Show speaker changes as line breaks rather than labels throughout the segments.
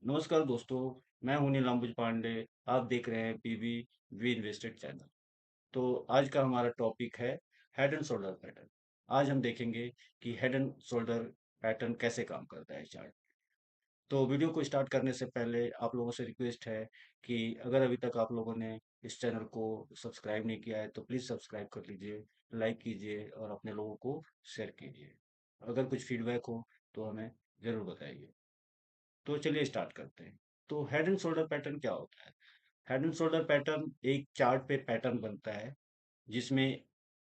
नमस्कार दोस्तों, मैं हूं नील अंबुज पांडे। आप देख रहे हैं पीवी वी इन्वेस्टेड चैनल। तो आज का हमारा टॉपिक है हेड एंड शोल्डर पैटर्न। आज हम देखेंगे कि हेड एंड शोल्डर पैटर्न कैसे काम करता है चार्ट। तो वीडियो को स्टार्ट करने से पहले आप लोगों से रिक्वेस्ट है कि अगर अभी तक आप लोगों ने इस चैनल को सब्सक्राइब नहीं किया है तो प्लीज़ सब्सक्राइब कर लीजिए, लाइक कीजिए और अपने लोगों को शेयर कीजिए। अगर कुछ फीडबैक हो तो हमें ज़रूर बताइए। तो चलिए स्टार्ट करते हैं। तो हेड एंड शोल्डर पैटर्न क्या होता है? हेड एंड शोल्डर पैटर्न एक चार्ट पे पैटर्न बनता है जिसमें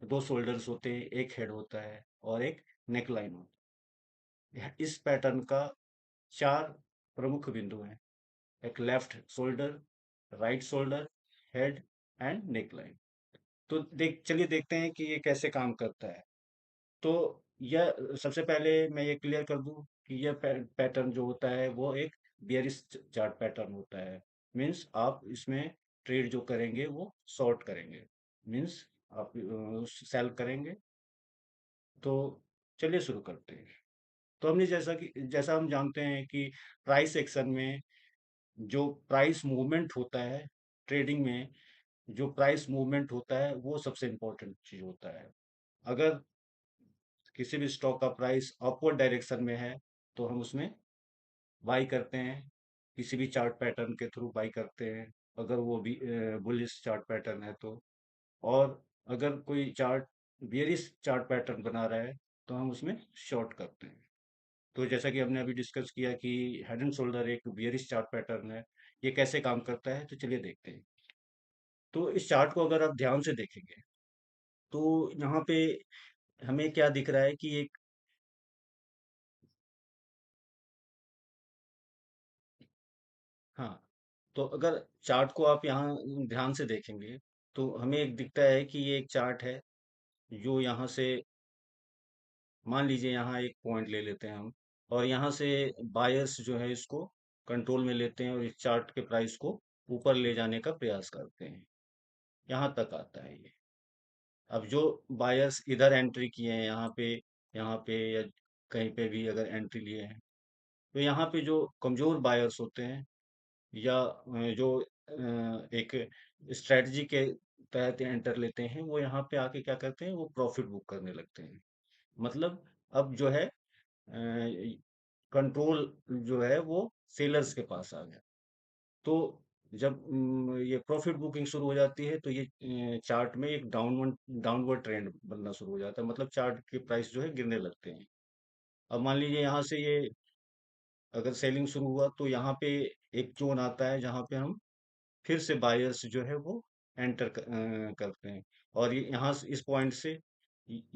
दो शोल्डर्स होते हैं, एक हेड होता है और एक नेक लाइन होता है। इस पैटर्न का चार प्रमुख बिंदु हैं: एक left shoulder, right shoulder, head and neck line. तो चलिए देखते हैं कि ये कैसे काम करता है। तो यह सबसे पहले मैं ये क्लियर कर दूं कि यह पैटर्न जो होता है वो एक बियरिश चार्ट पैटर्न होता है। मींस आप इसमें ट्रेड जो करेंगे वो शॉर्ट करेंगे। मींस आप सेल करेंगे। तो चलिए शुरू करते हैं। तो हमने जैसा हम जानते हैं कि प्राइस एक्शन में जो प्राइस मूवमेंट होता है, ट्रेडिंग में जो प्राइस मूवमेंट होता है वो सबसे इम्पोर्टेंट चीज होता है। अगर किसी भी स्टॉक का प्राइस अपवर्ड डायरेक्शन में है तो हम उसमें बाई करते हैं, किसी भी चार्ट पैटर्न के थ्रू बाई करते हैं, अगर वो भी बुलिश चार्ट पैटर्न है तो। और अगर कोई चार्ट बियरिश चार्ट पैटर्न बना रहा है तो हम उसमें शॉर्ट करते हैं। तो जैसा कि हमने अभी डिस्कस किया कि हेड एंड शोल्डर एक बियरिश चार्ट पैटर्न है। ये कैसे काम करता है तो चलिए देखते हैं। तो इस चार्ट को अगर आप ध्यान से देखेंगे तो यहाँ पे हमें क्या दिख रहा है कि एक, हाँ, तो अगर चार्ट को आप यहाँ ध्यान से देखेंगे तो हमें एक दिखता है कि ये एक चार्ट है जो यहाँ से, मान लीजिए यहाँ एक पॉइंट ले लेते हैं हम, और यहाँ से बायर्स जो है इसको कंट्रोल में लेते हैं और इस चार्ट के प्राइस को ऊपर ले जाने का प्रयास करते हैं। यहाँ तक आता है ये। अब जो बायर्स इधर एंट्री किए हैं, यहाँ पे या कहीं पे भी अगर एंट्री लिए हैं, तो यहाँ पे जो कमजोर बायर्स होते हैं या जो एक स्ट्रेटजी के तहत एंटर लेते हैं, वो यहाँ पे आके क्या करते हैं, वो प्रॉफिट बुक करने लगते हैं। मतलब अब जो है कंट्रोल जो है वो सेलर्स के पास आ गया। तो जब ये प्रॉफिट बुकिंग शुरू हो जाती है तो ये चार्ट में एक डाउनवर्ड डाउनवर्ड ट्रेंड बनना शुरू हो जाता है। मतलब चार्ट के प्राइस जो है गिरने लगते हैं। अब मान लीजिए यहाँ से ये अगर सेलिंग शुरू हुआ तो यहाँ पे एक जोन आता है जहाँ पे हम फिर से बायर्स जो है वो एंटर करते हैं। और ये यहाँ से इस पॉइंट से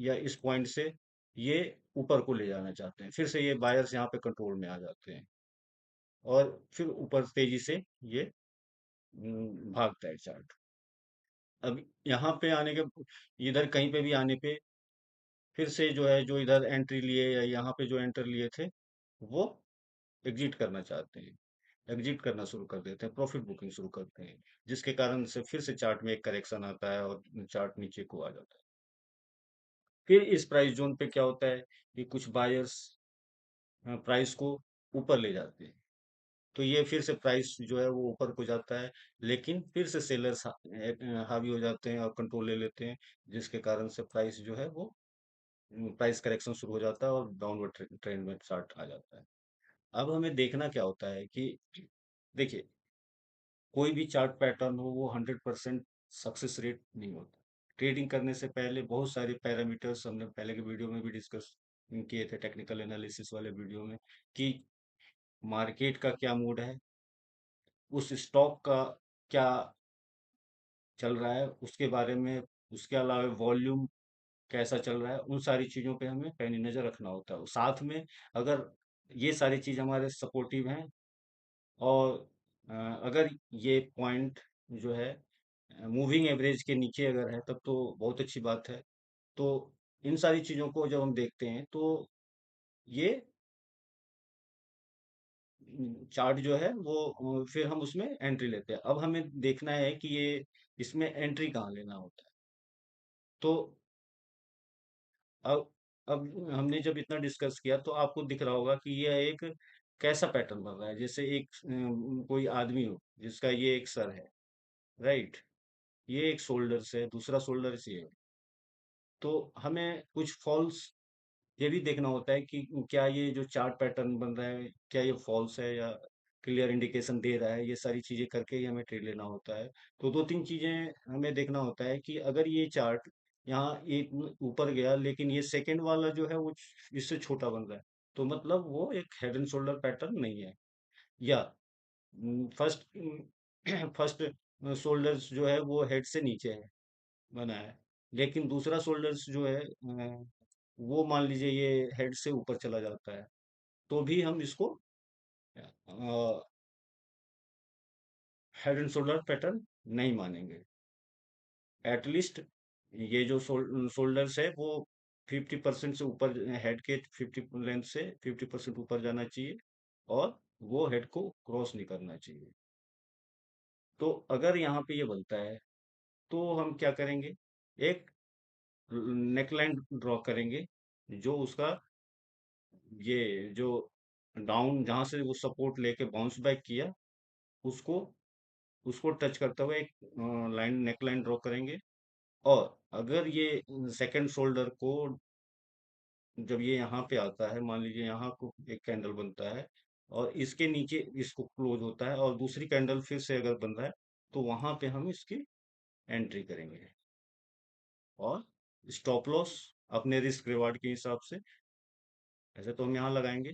या इस पॉइंट से ये ऊपर को ले जाना चाहते हैं। फिर से ये बायर्स यहाँ पे कंट्रोल में आ जाते हैं और फिर ऊपर तेजी से ये भागता है चार्ट। अब यहाँ पे आने के, इधर कहीं पे भी आने पे फिर से जो है, जो इधर एंट्री लिए या यहाँ पे जो एंटर लिए थे वो एग्जिट करना चाहते हैं, एग्जिट करना शुरू कर देते हैं, प्रॉफिट बुकिंग शुरू करते हैं, जिसके कारण से फिर से चार्ट में एक करेक्शन आता है और चार्ट नीचे को आ जाता है। फिर इस प्राइस जोन पे क्या होता है कि कुछ बायर्स प्राइस को ऊपर ले जाते हैं। तो ये फिर से प्राइस जो है वो ऊपर को जाता है, लेकिन फिर से सेलर्स हावी हो जाते हैं और कंट्रोल ले लेते हैं, जिसके कारण से प्राइस जो है वो प्राइस करेक्शन शुरू हो जाता है और डाउनवर्ड ट्रेंड में चार्ट आ जाता है। अब हमें देखना क्या होता है कि देखिए, कोई भी चार्ट पैटर्न हो वो 100% सक्सेस रेट नहीं होता। ट्रेडिंग करने से पहले बहुत सारे पैरामीटर्स हमने पहले के वीडियो में भी डिस्कस किए थे, टेक्निकल एनालिसिस वाले वीडियो में, कि मार्केट का क्या मूड है, उस स्टॉक का क्या चल रहा है उसके बारे में, उसके अलावा वॉल्यूम कैसा चल रहा है, उन सारी चीज़ों पे हमें पैनी नज़र रखना होता है। साथ में अगर ये सारी चीज़ हमारे सपोर्टिव हैं और अगर ये पॉइंट जो है मूविंग एवरेज के नीचे अगर है तब तो बहुत अच्छी बात है। तो इन सारी चीज़ों को जब हम देखते हैं तो ये चार्ट जो है वो फिर हम उसमें एंट्री लेते हैं। अब हमें देखना है कि ये इसमें एंट्री कहाँ लेना होता है। तो अब अब हमने जब इतना डिस्कस किया तो आपको दिख रहा होगा कि यह एक कैसा पैटर्न बन रहा है, जैसे एक कोई आदमी हो जिसका ये एक सर है, राइट, ये एक शोल्डर है, दूसरा शोल्डर ये है। तो हमें कुछ फॉल्स ये भी देखना होता है कि क्या ये जो चार्ट पैटर्न बन रहा है क्या ये फॉल्स है या क्लियर इंडिकेशन दे रहा है, ये सारी चीजें करके ही हमें ट्रेड लेना होता है। तो दो तीन चीजें हमें देखना होता है कि अगर ये चार्ट यहाँ एक ऊपर गया लेकिन ये सेकंड वाला जो है वो इससे छोटा बन रहा है, तो मतलब वो एक हेड एंड शोल्डर पैटर्न नहीं है। या फर्स्ट फर्स्ट शोल्डर्स जो है वो हेड से नीचे है बना है, लेकिन दूसरा शोल्डर्स जो है वो मान लीजिए ये हेड से ऊपर चला जाता है, तो भी हम इसको हेड एंड शोल्डर पैटर्न नहीं मानेंगे। एटलीस्ट ये जो शोल्डर्स है वो 50% से ऊपर, हेड के 50 लेंथ से 50% ऊपर जाना चाहिए, और वो हेड को क्रॉस नहीं करना चाहिए। तो अगर यहाँ पे ये बनता है तो हम क्या करेंगे, एक नेकलाइन ड्रॉ करेंगे, जो उसका ये जो डाउन जहां से वो सपोर्ट लेके बाउंस बैक किया, उसको उसको टच करते हुए एक लाइन नेक लाइन ड्रॉ करेंगे। और अगर ये सेकंड शोल्डर को जब ये यहाँ पे आता है, मान लीजिए यहाँ को एक कैंडल बनता है और इसके नीचे इसको क्लोज होता है और दूसरी कैंडल फिर से अगर बन रहा है, तो वहां पे हम इसकी एंट्री करेंगे और स्टॉप लॉस अपने रिस्क रिवार्ड के हिसाब से, ऐसे तो हम यहाँ लगाएंगे,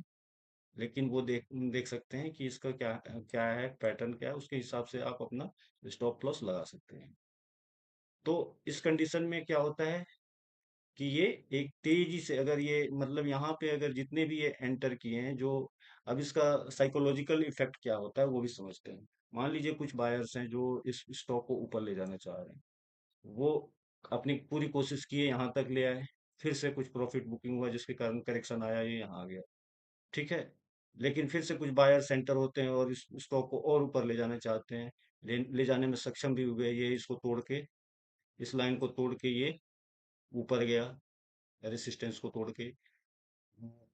लेकिन वो देख देख सकते हैं कि इसका क्या क्या है, पैटर्न क्या है, उसके हिसाब से आप अपना स्टॉप लॉस लगा सकते हैं। तो इस कंडीशन में क्या होता है कि ये एक तेजी से, अगर ये मतलब यहाँ पे अगर जितने भी ये एंटर किए हैं, जो अब इसका साइकोलॉजिकल इफेक्ट क्या होता है वो भी समझते हैं। मान लीजिए कुछ बायर्स हैं जो इस स्टॉक को ऊपर ले जाना चाह रहे हैं, वो अपनी पूरी कोशिश किए यहाँ तक ले आए, फिर से कुछ प्रॉफिट बुकिंग हुआ जिसके कारण करेक्शन आया, ये यहाँ आ गया, ठीक है। लेकिन फिर से कुछ बायर सेंटर होते हैं और इस स्टॉक को और ऊपर ले जाना चाहते हैं, ले जाने में सक्षम भी हुए, ये इसको तोड़ के, इस लाइन को तोड़ के ये ऊपर गया रेसिस्टेंस को तोड़ के।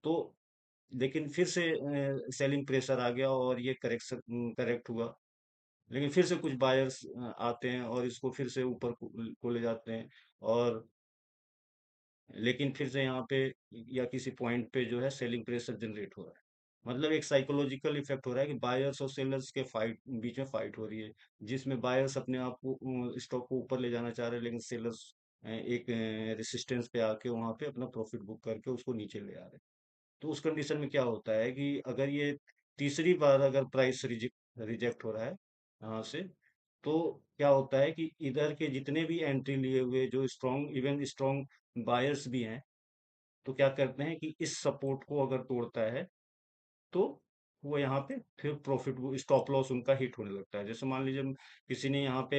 तो लेकिन फिर से सेलिंग प्रेशर आ गया और ये करेक्ट हुआ, लेकिन फिर से कुछ बायर्स आते हैं और इसको फिर से ऊपर को ले जाते हैं, और लेकिन फिर से यहाँ पे या किसी पॉइंट पे जो है सेलिंग प्रेशर जनरेट हो रहा है। मतलब एक साइकोलॉजिकल इफेक्ट हो रहा है कि बायर्स और सेलर्स के फाइट बीच में फाइट हो रही है, जिसमें बायर्स अपने आप को स्टॉक को ऊपर ले जाना चाह रहे हैं, लेकिन सेलर्स एक रेसिस्टेंस पे आके वहां पे अपना प्रॉफिट बुक करके उसको नीचे ले आ रहे हैं। तो उस कंडीशन में क्या होता है कि अगर ये तीसरी बार अगर प्राइस रिजेक्ट रिजेक्ट हो रहा है यहाँ से, तो क्या होता है कि इधर के जितने भी एंट्री लिए हुए जो स्ट्रॉन्ग, इवन स्ट्रॉन्ग बायर्स भी हैं, तो क्या करते हैं कि इस सपोर्ट को अगर तोड़ता है, तो वो यहाँ पे फिर प्रॉफिट स्टॉप लॉस उनका हिट होने लगता है। जैसे मान लीजिए किसी ने यहाँ पे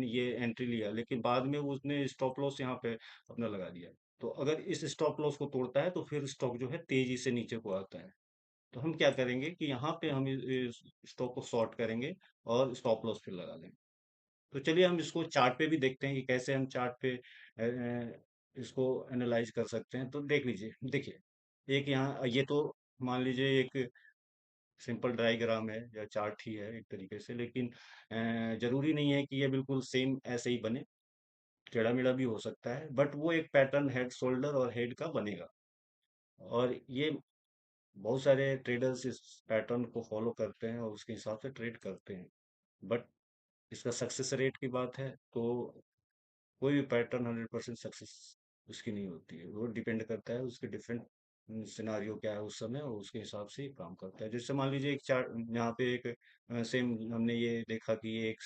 ये एंट्री लिया, लेकिन बाद में उसने स्टॉप लॉस यहाँ पे अपना लगा दिया, तो अगर इस स्टॉप लॉस को तोड़ता है तो फिर स्टॉक जो है तेजी से नीचे को आता है। तो हम क्या करेंगे कि यहाँ पे हम इस स्टॉक को शॉर्ट करेंगे और स्टॉप लॉस फिर लगा देंगे। तो चलिए हम इसको चार्ट पे भी देखते हैं कि कैसे हम चार्ट पे इसको एनालाइज कर सकते हैं। तो देख लीजिए, देखिए एक यहाँ ये तो मान लीजिए एक सिंपल डायग्राम है या चार्ट ही है एक तरीके से, लेकिन जरूरी नहीं है कि ये बिल्कुल सेम ऐसे ही बने, टेढ़ा मेढ़ा भी हो सकता है, बट वो एक पैटर्न हेड शोल्डर और हेड का बनेगा। और ये बहुत सारे ट्रेडर्स इस पैटर्न को फॉलो करते हैं और उसके हिसाब से ट्रेड करते हैं। बट इसका सक्सेस रेट की बात है तो कोई भी पैटर्न 100% सक्सेस उसकी नहीं होती है, वो डिपेंड करता है उसके डिफरेंट सिनारियो क्या है उस समय, और उसके हिसाब से ही काम करता है। जैसे मान लीजिए एक चार्ट यहाँ पे एक सेम हमने ये देखा कि ये एक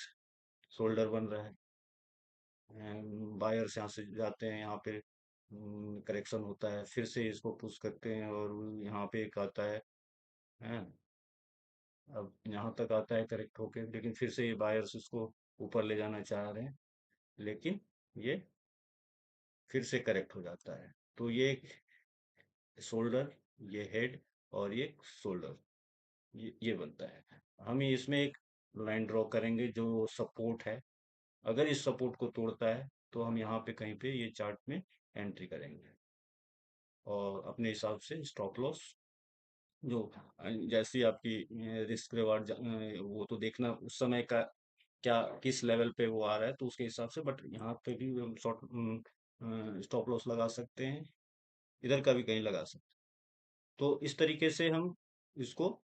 शोल्डर बन रहा है, बायर्स यहाँ से जाते हैं, यहाँ पे करेक्शन होता है, फिर से इसको पुश करते हैं और यहाँ पे एक आता है, अब यहाँ तक आता है करेक्ट होके, लेकिन फिर से ये बायर्स इसको ऊपर ले जाना चाह रहे हैं, लेकिन ये फिर से करेक्ट हो जाता है। तो ये शोल्डर, ये हेड, और ये शोल्डर, ये बनता है। हम इसमें एक लाइन ड्रॉ करेंगे जो सपोर्ट है, अगर इस सपोर्ट को तोड़ता है तो हम यहाँ पे कहीं पे ये चार्ट में एंट्री करेंगे और अपने हिसाब से स्टॉप लॉस जो जैसी आपकी रिस्क रिवार्ड, वो तो देखना उस समय का क्या किस लेवल पे वो आ रहा है, तो उसके हिसाब से। बट यहाँ पे भी हम शॉर्ट स्टॉप लॉस लगा सकते हैं, इधर का भी कहीं लगा सकते हैं। तो इस तरीके से हम इसको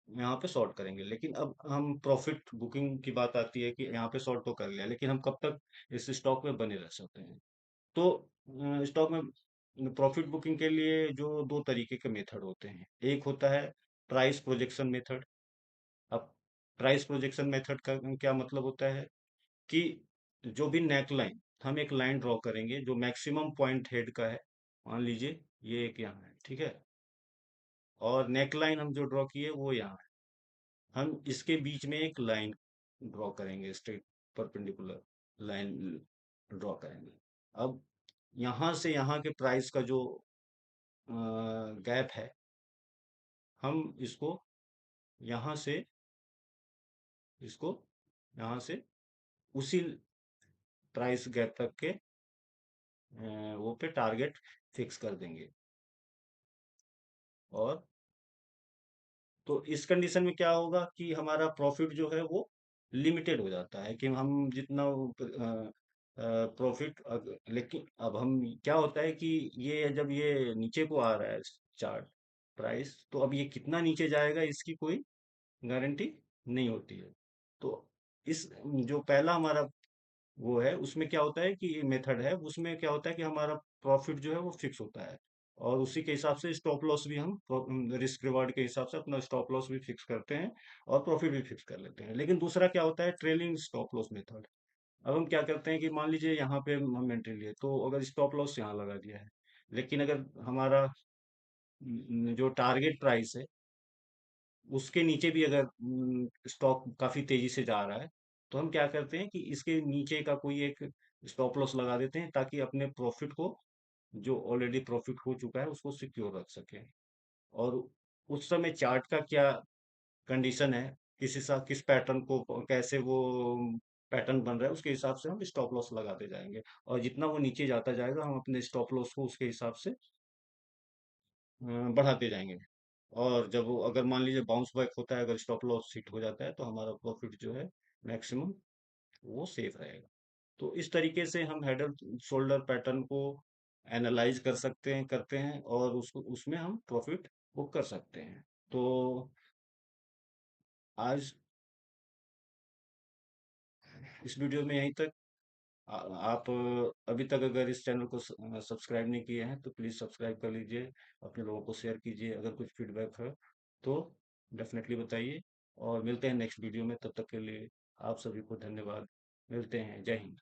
यहाँ पे शॉर्ट करेंगे। लेकिन अब हम प्रॉफिट बुकिंग की बात आती है कि यहाँ पे शॉर्ट तो कर लिया, लेकिन हम कब तक इस स्टॉक में बने रह सकते हैं। तो स्टॉक में प्रॉफिट बुकिंग के लिए जो दो तरीके के मेथड होते हैं, एक होता है प्राइस प्रोजेक्शन मेथड। अब प्राइस प्रोजेक्शन मेथड का क्या मतलब होता है कि जो भी नेक लाइन, हम एक लाइन ड्रॉ करेंगे जो मैक्सिमम पॉइंट हेड का है। मान लीजिए ये एक यहाँ है, ठीक है, और नेक लाइन हम जो ड्रॉ किए वो यहाँ है। हम इसके बीच में एक लाइन ड्रॉ करेंगे, स्ट्रेट परपेंडिकुलर लाइन ड्रॉ करेंगे। अब यहाँ से यहाँ के प्राइस का जो गैप है, हम इसको यहाँ से इसको यहाँ से उसी प्राइस गैप तक के वो पे टारगेट फिक्स कर देंगे। और तो इस कंडीशन में क्या होगा कि हमारा प्रॉफिट जो है वो लिमिटेड हो जाता है कि हम जितना प्रॉफिट। लेकिन अब हम क्या होता है कि ये जब ये नीचे को आ रहा है चार्ट प्राइस, तो अब ये कितना नीचे जाएगा इसकी कोई गारंटी नहीं होती है। तो इस जो पहला हमारा वो है, उसमें क्या होता है कि मेथड है, उसमें क्या होता है कि हमारा प्रॉफिट जो है वो फिक्स होता है, और उसी के हिसाब से स्टॉप लॉस भी हम रिस्क रिवार्ड के हिसाब से अपना स्टॉप लॉस भी फिक्स करते हैं और प्रॉफिट भी फिक्स कर लेते हैं। लेकिन दूसरा क्या होता है, ट्रेलिंग स्टॉप लॉस मेथड। अब हम क्या करते हैं कि मान लीजिए यहाँ पे हम एंट्री लिए, तो अगर स्टॉप लॉस यहाँ लगा दिया है, लेकिन अगर हमारा जो टारगेट प्राइस है उसके नीचे भी अगर स्टॉक काफी तेजी से जा रहा है, तो हम क्या करते हैं कि इसके नीचे का कोई एक स्टॉप लॉस लगा देते हैं, ताकि अपने प्रॉफिट को, जो ऑलरेडी प्रॉफिट हो चुका है, उसको सिक्योर रख सकें। और उस समय चार्ट का क्या कंडीशन है, किस हिसाब किस पैटर्न को कैसे वो पैटर्न बन रहा है, उसके हिसाब से हम स्टॉप लॉस लगाते जाएंगे। और जितना वो नीचे जाता जाएगा, हम अपने स्टॉप लॉस को उसके हिसाब से बढ़ाते जाएंगे। और जब वो अगर मान लीजिए बाउंस बैक होता है, अगर स्टॉप लॉस हिट हो जाता है, तो हमारा प्रॉफिट जो है मैक्सिमम वो सेफ रहेगा। तो इस तरीके से हम हेड एंड शोल्डर पैटर्न को एनालाइज कर सकते हैं, करते हैं, और उसको उसमें हम प्रॉफिट बुक कर सकते हैं। तो आज इस वीडियो में यहीं तक। आप अभी तक अगर इस चैनल को सब्सक्राइब नहीं किए हैं, तो प्लीज़ सब्सक्राइब कर लीजिए, अपने लोगों को शेयर कीजिए। अगर कुछ फीडबैक है तो डेफिनेटली बताइए, और मिलते हैं नेक्स्ट वीडियो में। तब तक के लिए आप सभी को धन्यवाद। मिलते हैं। जय हिंद।